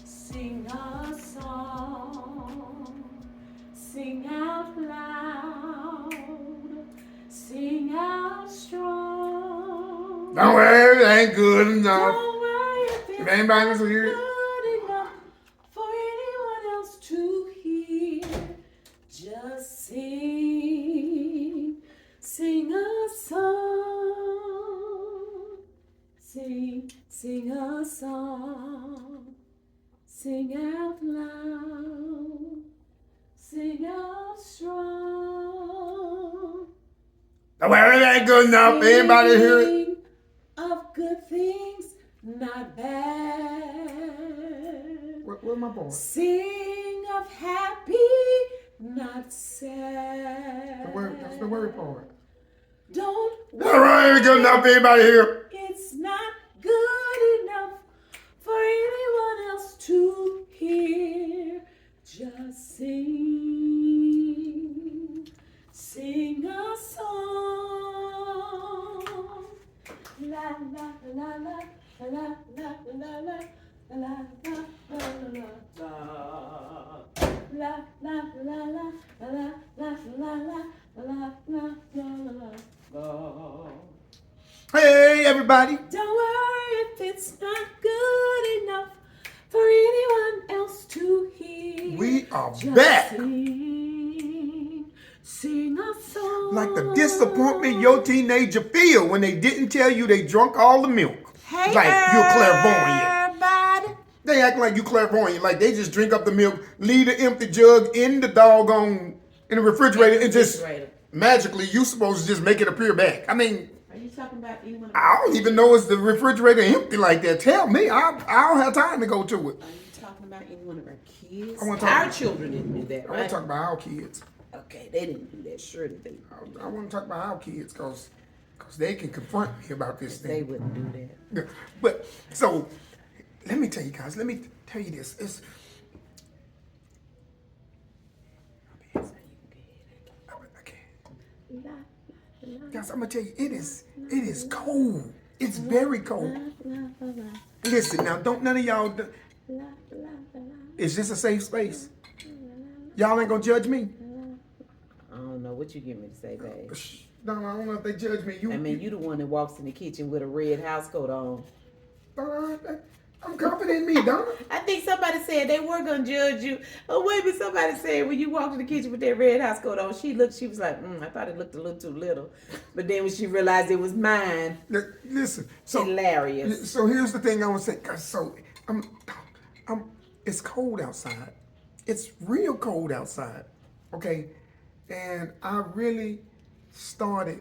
sing a song, sing out loud, sing out strong. Don't worry, it ain't good enough. Don't worry if it's Anybody not else hear it? good enough for anyone else to hear. Just sing, sing a song, sing a song, sing out loud, sing out strong. Don't worry, it ain't good enough. Anybody hear it? Sing of good things, not bad. Where's my boy? Sing of happy, not sad. That's the word part. Don't All right, ain't good enough. Anybody here? It's not good enough for anyone else to hear. Just sing, sing a song. La la la la la la la la la la la la la la la. Hey, everybody. Don't worry if it's not good enough for anyone else to hear. We are Just back. Sing a song. Like the disappointment your teenager feel when they didn't tell you they drunk all the milk. Hey, like you're clairvoyant. everybody. They act like you clairvoyant. Like they just drink up the milk, leave the empty jug in the doggone, in the refrigerator, and just magically you supposed to just make it appear back. I mean, Are you talking about anyone? I don't even know is the refrigerator empty like that. Tell me, I don't have time to go to it. Are you talking about any one of our kids? I wanna talk Our about- children didn't do that, I want right? to talk about our kids. Okay, they didn't do that. Sure that they did. I want to talk about our kids because they can confront me about this They thing. wouldn't do that. But so let me tell you guys. Let me tell you this. It's I can't. Guys, I'm gonna tell you, it is cold. It's very cold. Listen now, don't none of y'all. Is this a safe space? Y'all ain't gonna judge me. I don't know what you get me to say, babe. No, I don't know if they judge me. I mean, you the one that walks in the kitchen with a red house coat on. I'm confident in me, Donna. I think somebody said they were gonna judge you. Oh, wait a minute, somebody said when you walked in the kitchen with that red house coat on, she was like, I thought it looked a little too little. But then when she realized it was mine, Listen, so hilarious. So here's the thing I want to say. So it's cold outside. It's real cold outside. Okay, and I really started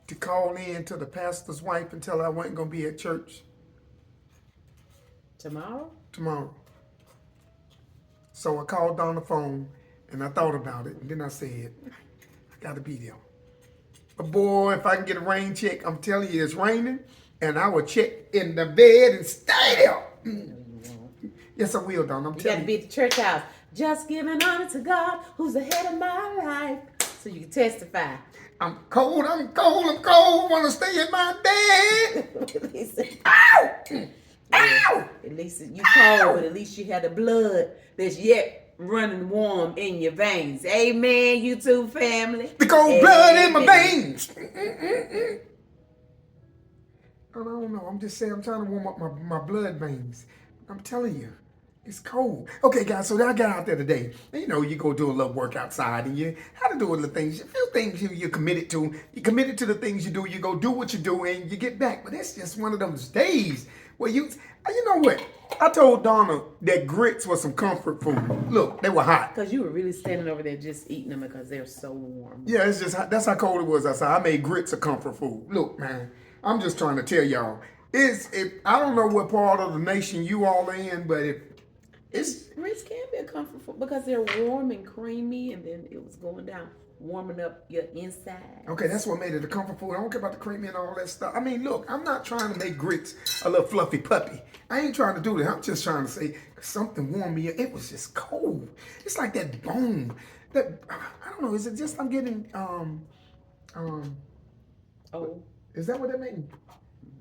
to call in to the pastor's wife and tell her I wasn't gonna be at church tomorrow. So I called on the phone and I thought about it, and then I said, I gotta be there. But boy, if I can get a rain check, I'm telling you, it's raining, and I will check in the bed and stay there. Yes, I will, Don. I'm You telling gotta be at the church house. Just giving honor to God, who's the head of my life, so you can testify. I'm cold. Want to stay in my bed. Ow! Ow! At least you cold, but at least you had the blood that's yet running warm in your veins. Amen, YouTube family. The cold blood in my veins. I don't know. I'm just saying, I'm trying to warm up my blood veins. I'm telling you, it's cold. Okay, guys, so I got out there today. And, you know, you go do a little work outside and you have to do a little things. A few things you're committed to. You're committed to the things you do. You go do what you do and you get back. But it's just one of those days where you know what? I told Donna that grits was some comfort food. Look, they were hot. Because you were really standing over there just eating them because they're so warm. Yeah, it's just, that's how cold it was outside. I made grits a comfort food. Look, man, I'm just trying to tell y'all. I don't know what part of the nation you all are in, but Grits can be a comfort food because they're warm and creamy, and then it was going down, warming up your inside. Okay, that's what made it a comfort food. I don't care about the creamy and all that stuff. I mean, look, I'm not trying to make grits a little fluffy puppy. I ain't trying to do that. I'm just trying to say something warm me up. It was just cold. It's like that bone. That I don't know. Is it just I'm getting Oh. Is that what that means?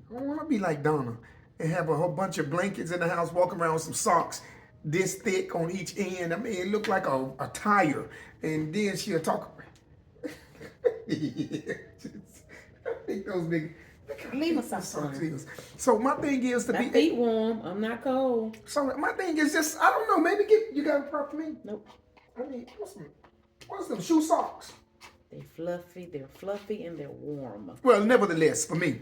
I don't want to be like Donna. and have a whole bunch of blankets in the house, walking around with some socks this thick on each end. I mean, it looked like a tire. And then she'll talk. I think those big. Leave us some. So my thing is to My be. feet warm. I'm not cold. So my thing is just, I don't know, maybe you got a problem for me? Nope. I mean, what's them shoe socks? They're fluffy and they're warm. Well, nevertheless, for me.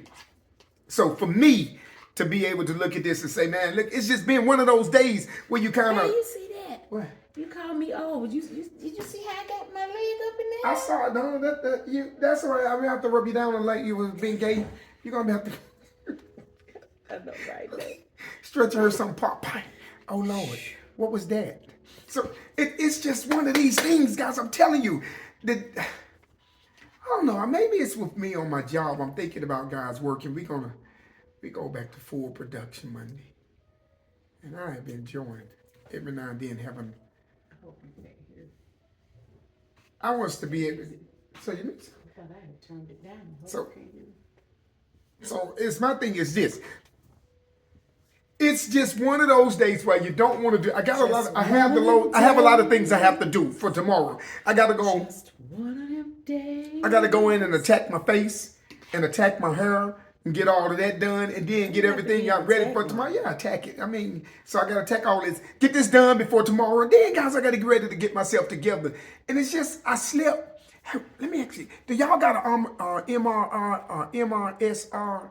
So for me to be able to look at this and say, man, look, it's just been one of those days where you kind of. Hey, you see that? What? You called me old. Did you see how I got my leg up in there? I saw it, no, that's all right. I'm gonna have to rub you down like you was being gay. You're gonna have to. I know, right? Stretch her some pop pie. Oh Lord, what was that? So it's just one of these things, guys. I'm telling you that I don't know. Maybe it's with me on my job. I'm thinking about guys working. We go back to full production Monday, and I have been enjoying every now and then having. I want us to be able. So you. I thought I had turned it down. So it's my thing is this. It's just one of those days where you don't want to do. I have a lot of things I have to do for tomorrow. I gotta go. Just one of them days. I gotta go in and attack my face and attack my hair and get all of that done and then get everything out ready for tomorrow. Yeah, attack it. I mean, so I gotta attack all this, get this done before tomorrow. And then guys, I gotta get ready to get myself together. And it's just I slept. Let me ask you, do y'all got a MRSRA?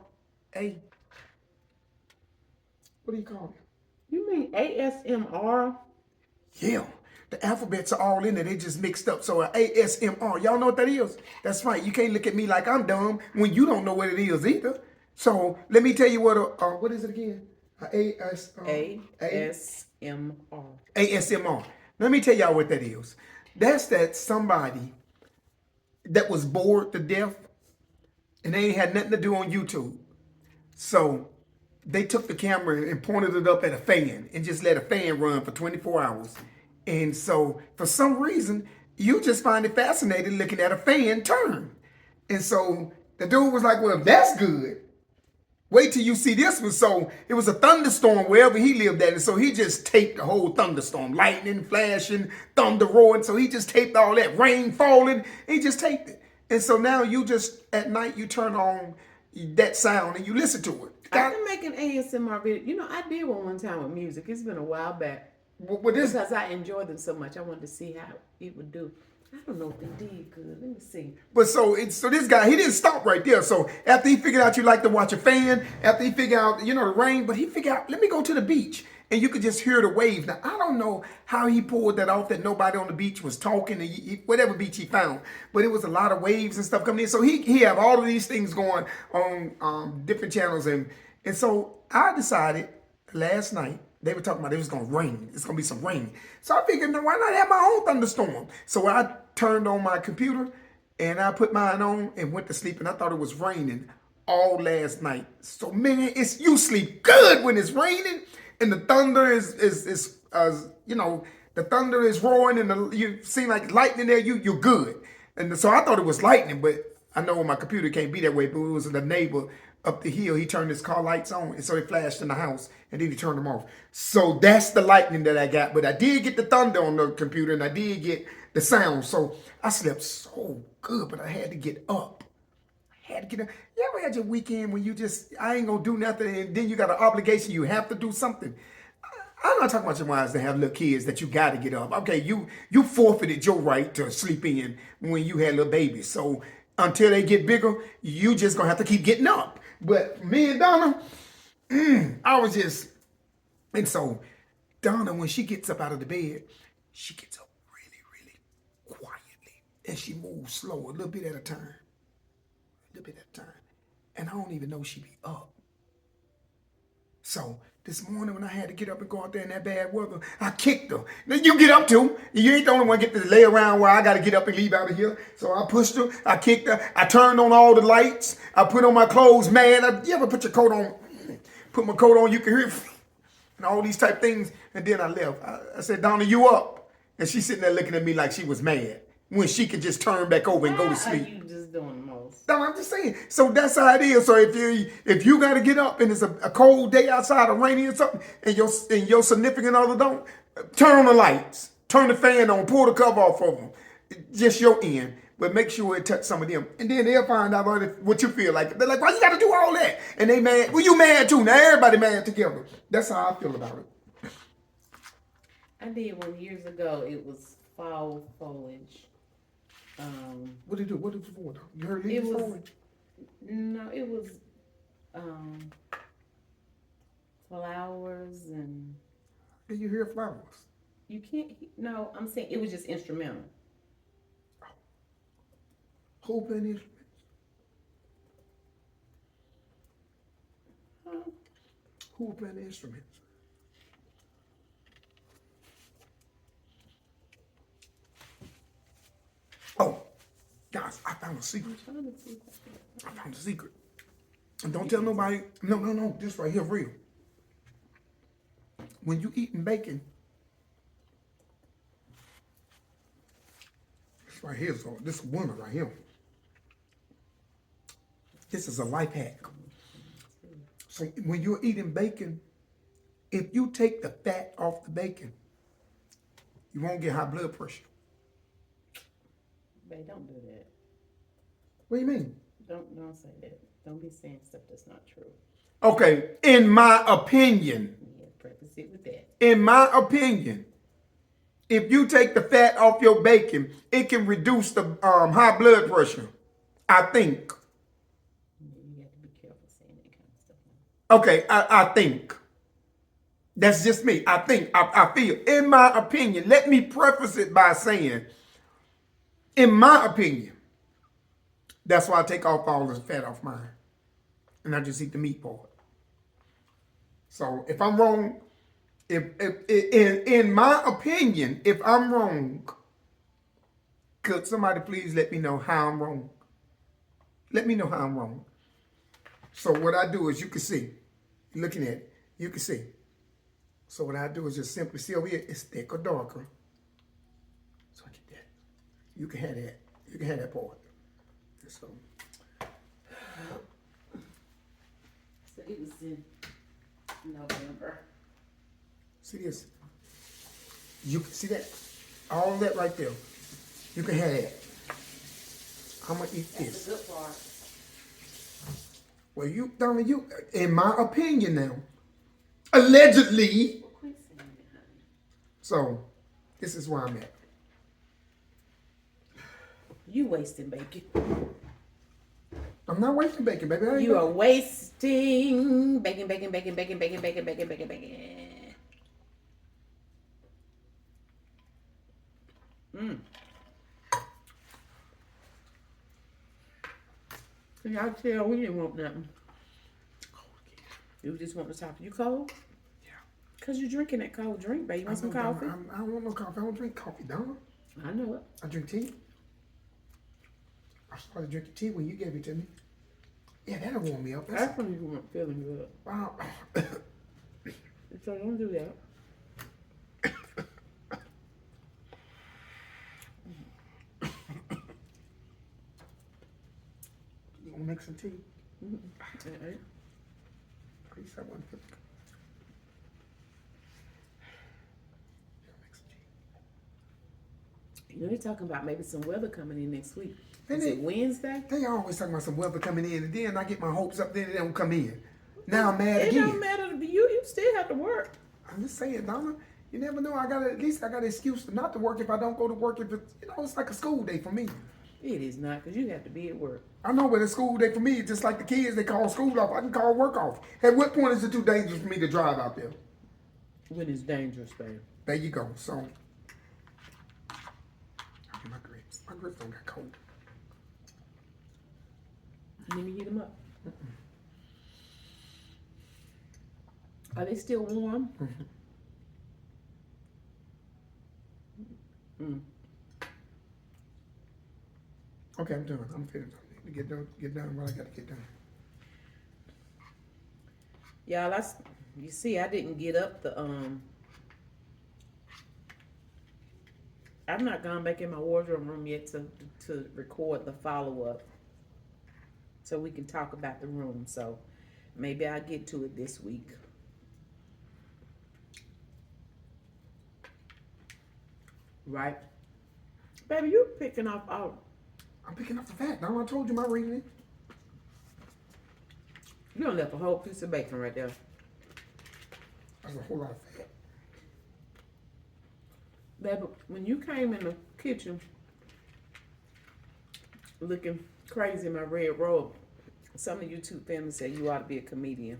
What do you call it? You mean ASMR? Yeah, the alphabets are all in it. They just mixed up. So ASMR, y'all know what that is? That's right. You can't look at me like I'm dumb when you don't know what it is either. So let me tell you what is it again? ASMR. ASMR. Let me tell y'all what that is. That's that somebody that was bored to death and they ain't had nothing to do on YouTube. So they took the camera and pointed it up at a fan and just let a fan run for 24 hours. And so for some reason, you just find it fascinating looking at a fan turn. And so the dude was like, well, that's good. Wait till you see this one. So it was a thunderstorm wherever he lived at. And so he just taped the whole thunderstorm, lightning flashing, thunder roaring. So he just taped all that, rain falling. He just taped it. And so now you just, at night, you turn on that sound and you listen to it. I've been making ASMR videos. You know, I did one time with music. It's been a while back. Because I enjoyed them so much. I wanted to see how it would do. I don't know if they did good. Let me see. But so this guy, he didn't stop right there. So after he figured out you like to watch a fan, after he figured out, the rain, but he figured out, let me go to the beach. And you could just hear the waves. Now, I don't know how he pulled that off, that nobody on the beach was talking, whatever beach he found. But it was a lot of waves and stuff coming in. So he have all of these things going on different channels. And so I decided last night, they were talking about it was going to rain. It's going to be some rain. So I figured, why not have my own thunderstorm? So I turned on my computer and I put mine on and went to sleep. And I thought it was raining all last night. So man, you sleep good when it's raining. And the thunder is the thunder is roaring and you see like lightning there, you're good. And so I thought it was lightning, but I know my computer can't be that way, but it was the neighbor up the hill. He turned his car lights on, and so they flashed in the house, and then he turned them off. So that's the lightning that I got. But I did get the thunder on the computer, and I did get the sound. So I slept so good, but I had to get up. You ever had your weekend when I ain't gonna do nothing, and then you got an obligation, you have to do something? I'm not talking about your wives that have little kids that you gotta get up. Okay, you forfeited your right to sleep in when you had little babies. So until they get bigger, you just gonna have to keep getting up. But me and Donna, and so Donna, when she gets up out of the bed, she gets up really, really quietly, and she moves slow, a little bit at a time. And I don't even know she be up. So this morning when I had to get up and go out there in that bad weather, I kicked her. Now you get up too. You ain't the only one get to lay around where I got to get up and leave out of here. So I pushed her. I kicked her. I turned on all the lights. I put on my clothes. Man, you ever put your coat on? Put my coat on, you can hear it. And all these type things. And then I left. I said, Donna, you up? And she's sitting there looking at me like she was mad when she could just turn back over and go to sleep. Why are you just doing the most? house. No, I'm just saying. So that's how it is. So if you got to get up and it's a cold day outside or rainy or something, and your significant other don't, turn on the lights, turn the fan on, pull the cover off of them, just your end. But make sure it touch some of them, and then they'll find out what you feel like. They're like, "Why you got to do all that?" And they mad. Well, you mad too. Now everybody mad together. That's how I feel about it. I did one years ago. It was fall foliage. What did you do? What did you do? You heard It leaves was falling? no, it was flowers and Did you hear flowers? you can't. No, I'm saying it was just instrumental. Who playing instruments? Huh? Who playing the instruments? Oh, guys, I found a secret. I'm trying to see. I found a secret. And don't tell nobody. No. This right here, real. When you eating bacon, this right here, so this woman right here. This is a life hack. So when you're eating bacon, if you take the fat off the bacon, you won't get high blood pressure. Babe, don't do that. What do you mean? Don't say that. Don't be saying stuff that's not true. Okay, in my opinion. Yeah, preface it with that. In my opinion, if you take the fat off your bacon, it can reduce the high blood pressure. I think. You have to be careful saying that kind of stuff. Okay, I think. That's just me. I think. I feel. In my opinion, let me preface it by saying, in my opinion, that's why I take off all the fat off mine. And I just eat the meat part. So if I'm wrong, in my opinion, if I'm wrong, could somebody please let me know how I'm wrong? Let me know how I'm wrong. So what I do is, you can see, looking at it, you can see. So what I do is just simply see over here, it's thick or darker. So I get that. You can have that. You can have that part. So it was in November. see this. You can see that. All that right there. You can have that. I'm gonna eat this. That's the good part. Well, Donna, in my opinion now, allegedly. Quit saying that, honey. So, this is where I'm at. You wasting bacon. I'm not wasting bacon, baby. You are wasting bacon. Can y'all tell we didn't want nothing? You just want the top. You cold? Yeah. Cause you drinking that cold drink, baby. You want some coffee? I don't want no coffee. I don't drink coffee, Donna. I know it. I drink tea. I started drinking tea when you gave it to me. Yeah, that'll warm me up. That's when you weren't feeling good. Wow. So don't do that. You want to make some tea? Alright. Please, I want to make some tea. You know, they're talking about maybe some weather coming in next week. And Is it Wednesday? They always talking about some weather coming in, and then I get my hopes up, then it don't come in. Now I'm mad It again. don't matter to you. You still have to work. I'm just saying, Donna, you never know. At least I got an excuse not to work if I don't go to work. If it's, it's like a school day for me. It is not, because you have to be at work. I know, but a school day for me, it's just like the kids, they call school off. I can call work off. At what point is it too dangerous for me to drive out there? When it's dangerous, babe. There you go. So, okay, my grapes. My grapes don't get cold. Let me heat them up. Are they still warm? Okay, I'm done. I'm finished. I need to get done what I got to get done. Y'all, you see, I didn't get up I've not gone back in my wardrobe room yet to record the follow-up. so we can talk about the room. So maybe I'll get to it this week. Right? Baby, you picking up all. I'm picking up the fat. Now I told you my reasoning. You done left a whole piece of bacon right there. That's a whole lot of fat. Baby, when you came in the kitchen looking crazy in my red robe, some of YouTube family said you ought to be a comedian.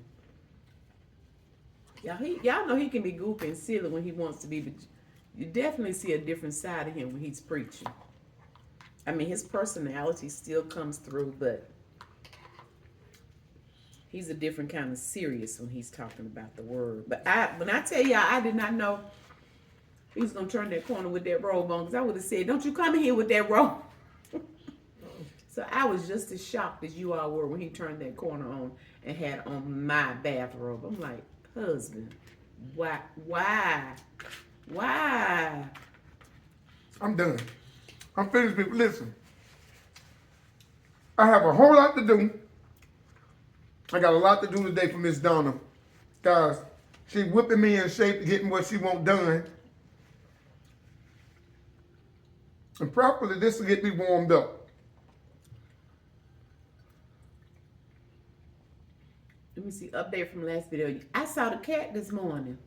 Y'all know he can be goofy and silly when he wants to be, but you definitely see a different side of him when he's preaching. I mean, his personality still comes through, but he's a different kind of serious when he's talking about the word. But when I tell y'all, I did not know he was going to turn that corner with that robe on, because I would have said, don't you come in here with that robe. So I was just as shocked as you all were when he turned that corner on and had on my bathrobe. I'm like, husband, why? I'm done. I'm finished, people. Listen, I have a whole lot to do. I got a lot to do today for Miss Donna. Guys, she whipping me in shape, getting what she want done. And properly, this will get me warmed up. Let me see, update from last video. I saw the cat this morning.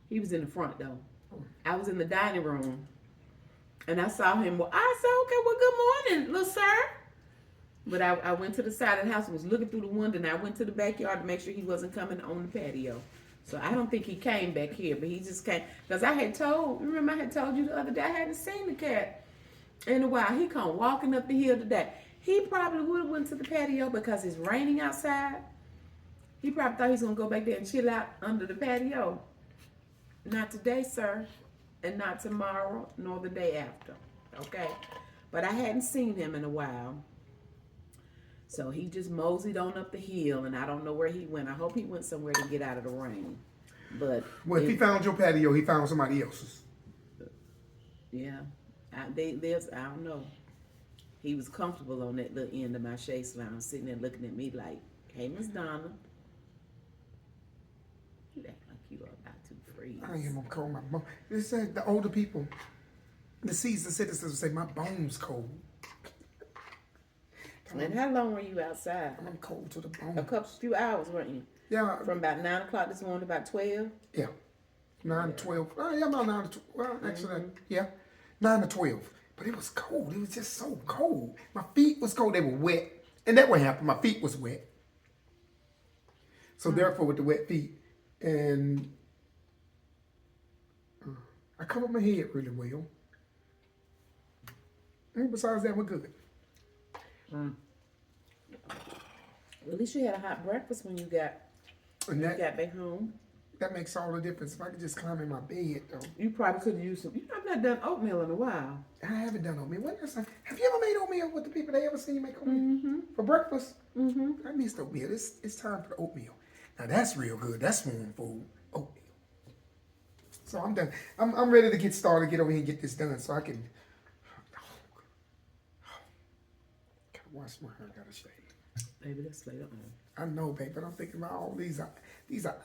He was in the front though. I was in the dining room and I saw him. Well, I said, okay, well, good morning, little sir. But I went to the side of the house and was looking through the window, and I went to the backyard to make sure he wasn't coming on the patio. So I don't think he came back here, but he just came. Because remember I had told you the other day I hadn't seen the cat in a while. He come walking up the hill today. He probably would have went to the patio because it's raining outside. He probably thought he was going to go back there and chill out under the patio. Not today, sir, and not tomorrow, nor the day after, okay? But I hadn't seen him in a while. So he just moseyed on up the hill, and I don't know where he went. I hope he went somewhere to get out of the rain. But well, if he found your patio, he found somebody else's. Yeah, I don't know. He was comfortable on that little end of my chaise lounge, sitting there looking at me like, hey, Miss Donna. You act like you are about to freeze. I am cold. My bone. They said the older people, the seasoned citizens, say my bones cold. And how long were you outside? I'm cold to the bone. A few hours, weren't you? Yeah. From about 9 o'clock this morning to about 12? Yeah. 9 to 12. Oh, yeah, about 9 to 12. Well, actually, yeah. 9 to 12. But it was cold. It was just so cold. My feet was cold. They were wet. And that what happened. My feet was wet. So therefore, with the wet feet, and I covered my head really well. And besides that, we're good. At least you had a hot breakfast when you got back home. That makes all the difference. If I could just climb in my bed, though. You probably could have used some. You have not done oatmeal in a while. I haven't done oatmeal. When last time? Have you ever made oatmeal with the people? They ever seen you make oatmeal for breakfast? Mm-hmm. I missed oatmeal. It's time for the oatmeal. Now that's real good. That's warm food. Oatmeal. So I'm done. I'm ready to get started. Get over here and get this done, so I can. Gotta wash my hair. Gotta shave. Baby, that's later on. I know, babe, but I'm thinking about all these are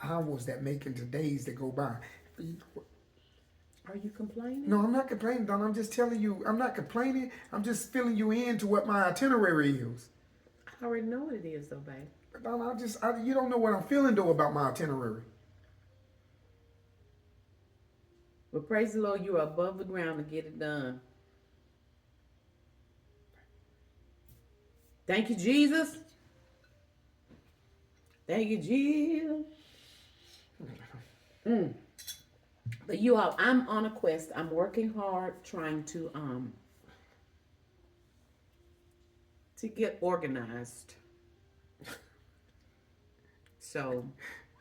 hours that make into days that go by. Are you complaining? No, I'm not complaining, Don. I'm just telling you. I'm not complaining. I'm just filling you in to what my itinerary is. I already know what it is, though, babe. Don, you don't know what I'm feeling, though, about my itinerary. But praise the Lord, you are above the ground to get it done. Thank you, Jesus. Thank you, Jesus. But you all, I'm on a quest. I'm working hard trying to get organized. So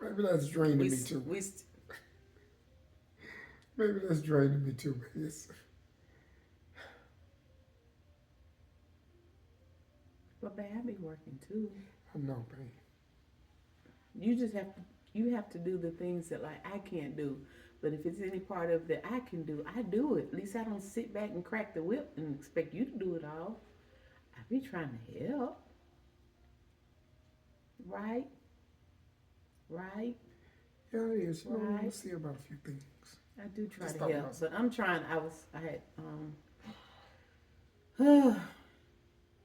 maybe that's draining me too. Maybe that's draining me too, but yes. But babe, I be working too. I know, babe. You just have to do the things that like I can't do. But if it's any part of that I can do, I do it. At least I don't sit back and crack the whip and expect you to do it all. I be trying to help. Right? Right? Yeah, it is. You know, Right. we'll see about a few things. I do try Let's to talk help, about but I'm trying. I had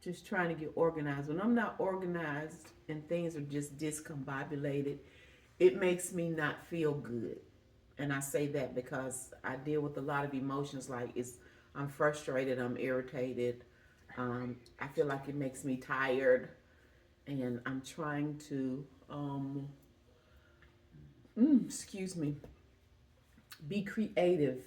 just trying to get organized. When I'm not organized and things are just discombobulated, it makes me not feel good. And I say that because I deal with a lot of emotions. Like I'm frustrated, I'm irritated. I feel like it makes me tired, and I'm trying to, excuse me, be creative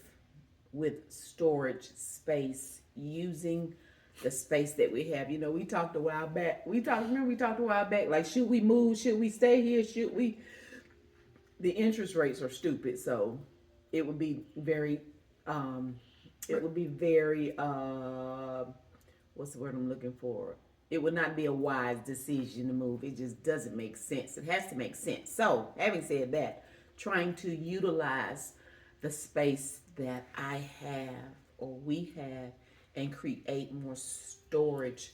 with storage space using the space that we have. You know, we talked a while back. Remember we talked a while back, like, should we move? Should we stay here? Should we? The interest rates are stupid, so it would be very, it would be very, what's the word I'm looking for? It would not be a wise decision to move. It just doesn't make sense. It has to make sense. So, having said that, trying to utilize the space that I have or we have and create more storage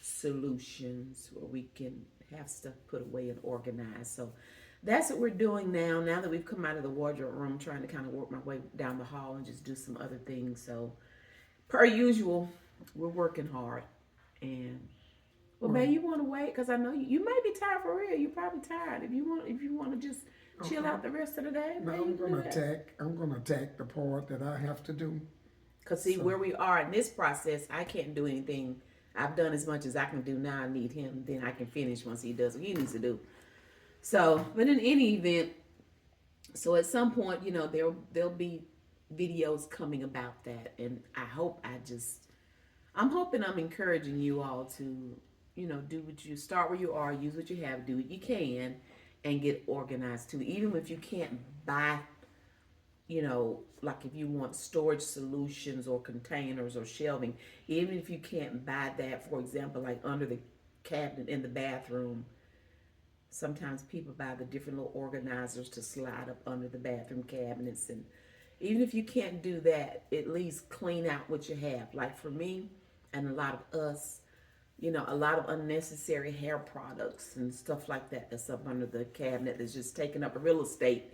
solutions where we can have stuff put away and organized. So that's what we're doing now. Now that we've come out of the wardrobe room, trying to kind of work my way down the hall and just do some other things. So per usual, we're working hard. And well, babe, you want to wait? Because I know you might be tired for real. You're probably tired. If you want to just chill out the rest of the day. No, I'm gonna attack the part that I have to do. Because see, where we are in this process, I can't do anything. I've done as much as I can do now. I need him. Then I can finish once he does what he needs to do. So, but in any event, so at some point, you know, there'll be videos coming about that. And I'm hoping I'm encouraging you all to, you know, do what you start where you are, use what you have, do what you can, and get organized too. Even if you can't buy, you know, like if you want storage solutions or containers or shelving, even if you can't buy that, for example, like under the cabinet in the bathroom, sometimes people buy the different little organizers to slide up under the bathroom cabinets. And even if you can't do that, at least clean out what you have. Like for me and a lot of us, you know, a lot of unnecessary hair products and stuff like that that's up under the cabinet that's just taking up real estate.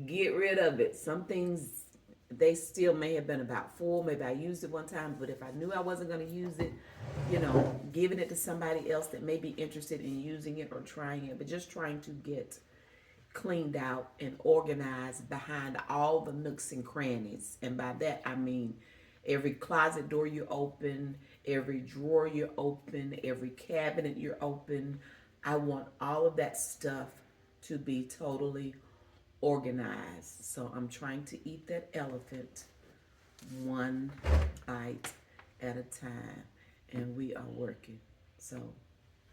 Get rid of it. Some things, they still may have been about full. Maybe I used it one time, but if I knew I wasn't going to use it, you know, giving it to somebody else that may be interested in using it or trying it, but just trying to get cleaned out and organized behind all the nooks and crannies. And by that, I mean every closet door you open, every drawer you open, every cabinet you open. I want all of that stuff to be totally organized. So I'm trying to eat that elephant one bite at a time, and we are working. So,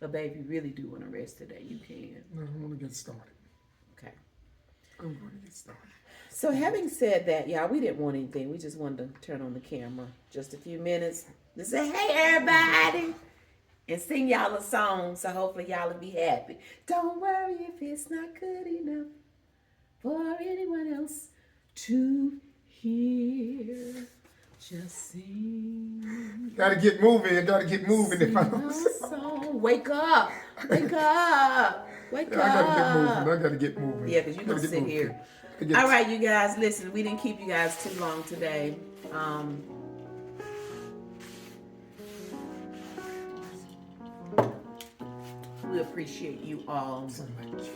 but babe, you really do want to rest today, you can. No, I want to get started. Okay. I'm going to get started. So having said that, y'all, we didn't want anything. We just wanted to turn on the camera just a few minutes to say, hey, everybody, and sing y'all a song. So hopefully y'all will be happy. Don't worry if it's not good enough for anyone else to hear. Just sing. Gotta get moving. I gotta get moving. If I don't song. Wake up. Wake up. Wake up. I gotta get moving. Yeah, because you're going to sit here. All right, you guys, listen, we didn't keep you guys too long today. We appreciate you all So much.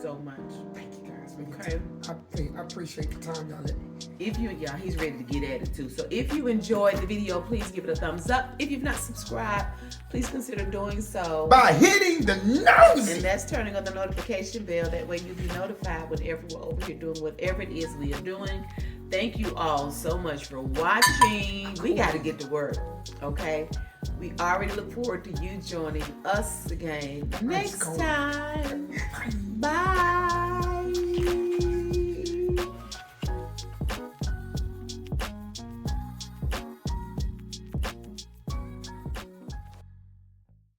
so much. Thank you guys. Okay. I appreciate the time y'all let me. If you, yeah, he's ready to get at it too. So if you enjoyed the video, please give it a thumbs up. If you've not subscribed, please consider doing so by hitting the nose. And that's turning on the notification bell. That way you'll be notified whenever we're over here doing whatever it is we are doing. Thank you all so much for watching. We got to get to work, okay? We already look forward to you joining us again next time. Bye.